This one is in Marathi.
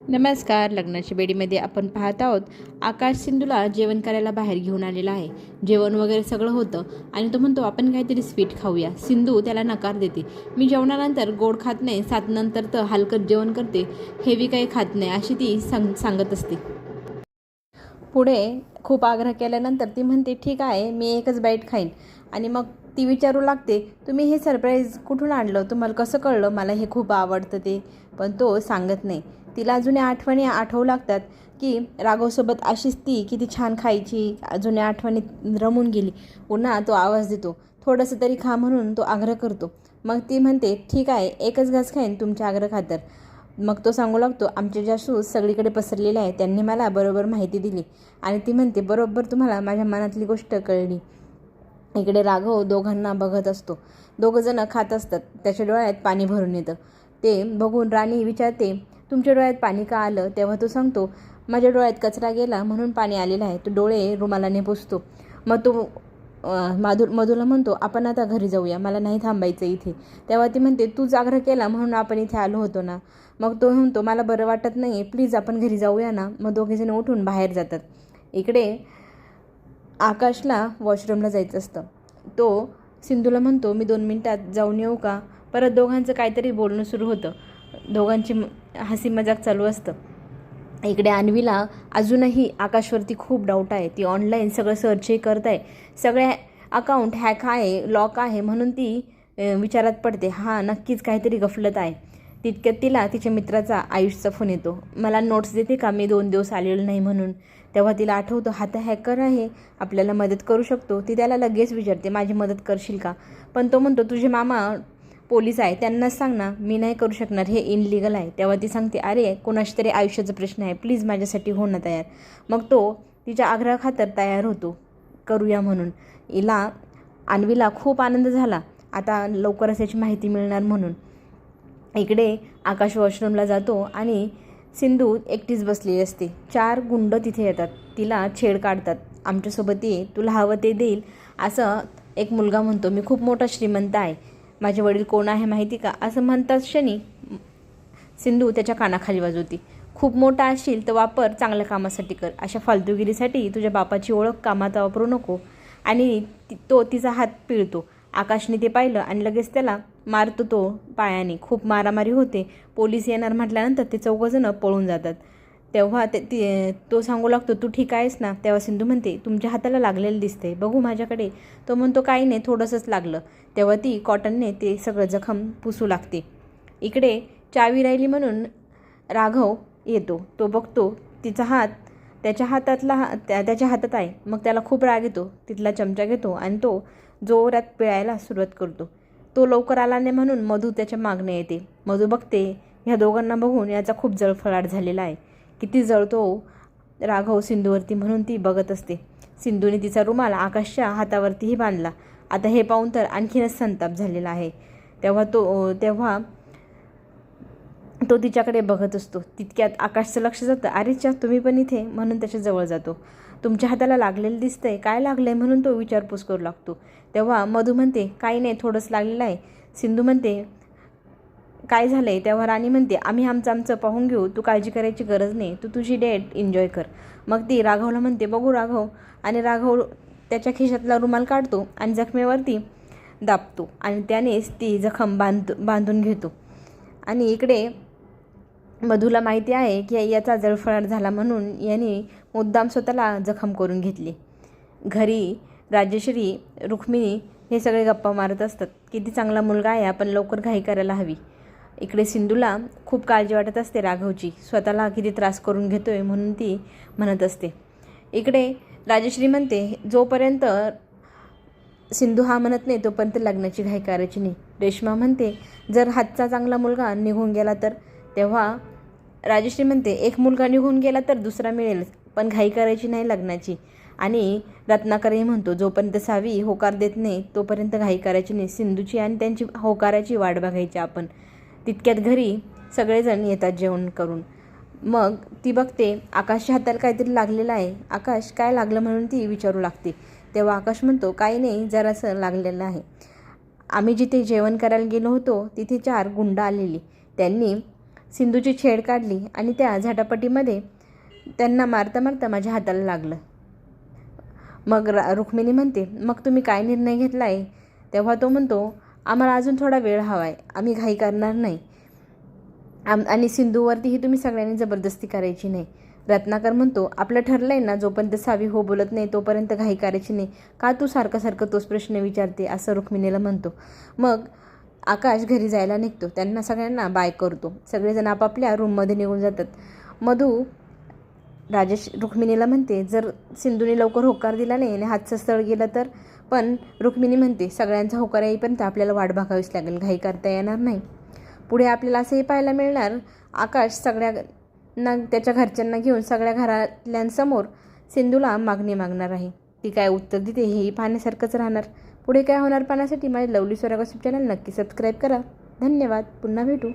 नमस्कार. लग्नाच्या बेडीमध्ये आपण पाहत आहोत आकाश सिंधूला जेवण करायला बाहेर घेऊन आलेला आहे. जेवण वगैरे सगळं होतं आणि तो म्हणतो आपण काहीतरी स्वीट खाऊया. सिंधू त्याला नकार देते. मी जेवणानंतर गोड खात नाही, 7 नंतर तर हलकत जेवण करते, हेवी काही खात नाही अशी ती सांगत असते. पुढे खूप आग्रह केल्यानंतर ती म्हणते ठीक आहे, मी एकच बाईट खाईन. आणि मग ती विचारू लागते तुम्ही हे सरप्राईज कुठून आणलं, तुम्हाला कसं कळलं मला हे खूप आवडतं ते. पण तो सांगत नाही. तिला जुन्या आठवणी आठवू लागतात की राघवसोबत अशीच ती किती छान खायची. जुन्या आठवणीत रमून गेली. पुन्हा तो आवाज देतो थोडंसं तरी खा म्हणून तो आग्रह करतो. मग ती म्हणते ठीक आहे, एकच घास खाईन तुमच्या आग्रह खातर. मग तो सांगू लागतो आमचे जासूस सगळीकडे पसरलेले आहे, त्यांनी मला बरोबर माहिती दिली. आणि ती म्हणते बरोबर तुम्हाला माझ्या मनातली गोष्ट कळली. इकडे राघव दोघांना बघत असतो. दोघंजणं खात असतात. त्याच्या डोळ्यात पाणी भरून येतं. ते बघून राणी विचारते तुमच्या डोळ्यात पाणी का आलं. तेव्हा तो सांगतो माझ्या डोळ्यात कचरा गेला म्हणून पाणी आलेलं आहे. तो डोळे रुमालाने पुसतो. मग तो मधूला म्हणतो आपण आता घरी जाऊया, मला नाही थांबायचं इथे. तेव्हा ती म्हणते तूच आग्रह केला म्हणून आपण इथे आलो होतो ना. मग तो म्हणतो मला बरं वाटत नाही, प्लीज आपण घरी जाऊया ना. मग दोघेजण उठून बाहेर जातात. इकडे आकाशला वॉशरूमला जायचं असतं. तो सिंधूला म्हणतो मी 2 मिनिटात जाऊन येऊ का. परत दोघांचं काहीतरी बोलणं सुरू होतं. दोघांची हसी मजाक चालू असतं. इकडे अन्वीला अजूनही आकाशवरती खूप डाऊट आहे. ती ऑनलाईन सगळं सर्चही करत आहे. सगळे अकाउंट हॅक आहे, लॉक आहे म्हणून ती विचारात पडते. हां, नक्कीच काहीतरी गफलत आहे. तितक्यात तिला तिच्या मित्राचा आयुषचा फोन येतो. मला नोट्स देते का, मी 2 दिवस आलेलो नाही म्हणून. तेव्हा तिला आठवतं हा तर हॅकर आहे, आपल्याला मदत करू शकतो. ती त्याला लगेच विचारते माझी मदत करशील का. पण तो म्हणतो तुझे मामा पोलीस आहे, त्यांनाच सांग ना, मी नाही करू शकणार, हे इनलिगल आहे. तेव्हा ती सांगते अरे कोणाशी तरी आयुष्याचा प्रश्न आहे, प्लीज माझ्यासाठी हो ना तयार. मग तो तिच्या आग्रहाखातर तयार होतो करूया म्हणून. अन्वीला खूप आनंद झाला आता लवकरच याची माहिती मिळणार म्हणून. इकडे आकाश वॉशरूमला जातो आणि सिंधू एकटीच बसलेली असते. 4 गुंड तिथे येतात. तिला छेड काढतात. आमच्यासोबत ये, तुला हवं ते देईल असं एक मुलगा म्हणतो. मी खूप मोठा श्रीमंत आहे, माझे वडील कोण आहे माहिती का, असं म्हणतात क्षणी सिंधू त्याच्या कानाखाली वाजवते. खूप मोठा असशील तर वापर चांगल्या कामासाठी कर, अशा फालतुगिरीसाठी तुझ्या बापाची ओळख कामात वापरू नको. आणि तो तिचा हात पिळतो. आकाशने ते पाहिलं आणि लगेच त्याला मारतो तो पायाने. खूप मारामारी होते. पोलीस येणार म्हटल्यानंतर ते 4 जण पळून जातात. तेव्हा तो सांगू लागतो तू ठीक आहेस ना. तेव्हा सिंधू म्हणते तुमच्या हाताला लागलेलं दिसते, बघू माझ्याकडे. तो म्हणतो काही नाही, थोडंसंच लागलं. तेव्हा ती कॉटनने ते सगळं जखम पुसू लागते. इकडे चावी राहिली म्हणून राघव येतो. तो बघतो तिचा हात त्याच्या हातात आहे. मग त्याला खूप राग येतो. तिथला चमचा घेतो आणि तो जोरात पिळायला सुरुवात करतो. तो लवकर आला नाही म्हणून मधू त्याच्या मागणे येते. मधू बघते ह्या दोघांना बघून याचा खूप जळफळाट झालेला आहे. किती जळतो राघव सिंधूवरती म्हणून ती बघत असते. सिंधूने तिचा रुमाल आकाशच्या हातावरतीही बांधला. आता हे पाहून तर आणखीनच संताप झालेला आहे. तेव्हा तो तिच्याकडे बघत असतो. तितक्यात आकाशचं लक्ष जातं. अरेच्या तुम्ही पण इथे म्हणून त्याच्या जवळ जातो. तुमच्या हाताला लागलेलं दिसतंय, काय लागलंय म्हणून तो विचारपूस करू लागतो. तेव्हा मधू म्हणते काही नाही, थोडंच लागलेलं आहे. सिंधू म्हणते काय झालंय. तेव्हा राणी म्हणते आम्ही आमचं पाहून घेऊ, तू काळजी करायची गरज नाही, तू तुझी डेट एन्जॉय कर. मग ती राघवला म्हणते बघू राघव. आणि राघव त्याच्या खिशातला रुमाल काढतो आणि जखमेवरती दाबतो आणि त्यानेच ती जखम बांधून घेतो. आणि इकडे मधूला माहिती आहे की याचा जळफळाट झाला म्हणून याने मुद्दाम स्वतःला जखम करून घेतली. घरी राजेश्री, रुक्मिणी हे सगळे गप्पा मारत असतात. किती चांगला मुलगा आहे, आपण लवकर घाई करायला हवी. इकडे सिंधूला खूप काळजी वाटत असते राघवची. स्वतःला किती त्रास करून घेतोय म्हणून ती म्हणत असते. इकडे राजेश्री म्हणते जोपर्यंत सिंधू हा म्हणत नाही तोपर्यंत लग्नाची घाई करायची नाही. रेश्मा म्हणते जर हातचा चांगला मुलगा निघून गेला तर. तेव्हा राजेश्री म्हणते एक मुलगा निघून गेला तर दुसरा मिळेल, पण घाई करायची नाही लग्नाची. आणि रत्नाकरही म्हणतो जोपर्यंत सावी होकार देत नाही तोपर्यंत घाई करायची नाही. सिंधूची आणि त्यांची होकाराची वाट बघायची आपण. तितक्यात घरी सगळेजण येतात जेवण करून. मग ती बघते आकाशच्या हाताला काहीतरी लागलेलं आहे. आकाश काय लागलं म्हणून ती विचारू लागते. तेव्हा आकाश म्हणतो काही नाही, जरासं लागलेलं आहे. आम्ही जिथे जेवण करायला गेलो होतो तिथे 4 गुंड आलेली. त्यांनी सिंधूची छेड काढली आणि त्या झटापटीमध्ये त्यांना मारता मारता माझ्या हाताला लागलं. मग रुक्मिणी म्हणते, मग तुम्ही काय निर्णय घेतला आहे? तेव्हा तो म्हणतो, आम्हाला अजून थोडा वेळ हवा आहे, आम्ही घाई करणार नाही. आणि सिंधूवरतीही तुम्ही सगळ्यांनी जबरदस्ती करायची नाही. रत्नाकर म्हणतो, आपलं ठरलं आहे ना, जोपर्यंत सावी हो बोलत नाही तोपर्यंत घाई करायची नाही. का तू सारखं सारखं तोच प्रश्न विचारते, असं रुक्मिणीला म्हणतो. मग आकाश घरी जायला निघतो. त्यांना सगळ्यांना बाय करतो. सगळेजण आपापल्या रूममध्ये निघून जातात. मधू राजेश रुक्मिणीला म्हणते, जर सिंधूने लवकर होकार दिला नाही आणि हातचं स्थळ गेलं तर. पण रुक्मिणी म्हणते, सगळ्यांचा होकार येईपर्यंत आपल्याला वाट बघावीच लागेल, घाई करता येणार नाही. पुढे आपल्याला असंही पाहायला मिळणार, आकाश सगळ्यांना त्याच्या घरच्यांना घेऊन सगळ्या घरातल्यांसमोर सिंधूला मागणी मागणार आहे. ती काय उत्तर देते हेही पाहण्यासारखंच राहणार. पुढे काय होणार पाहण्यासाठी माझ्या लवली स्वरा गॉसिप चॅनल नक्की सबस्क्राईब करा. धन्यवाद. पुन्हा भेटू.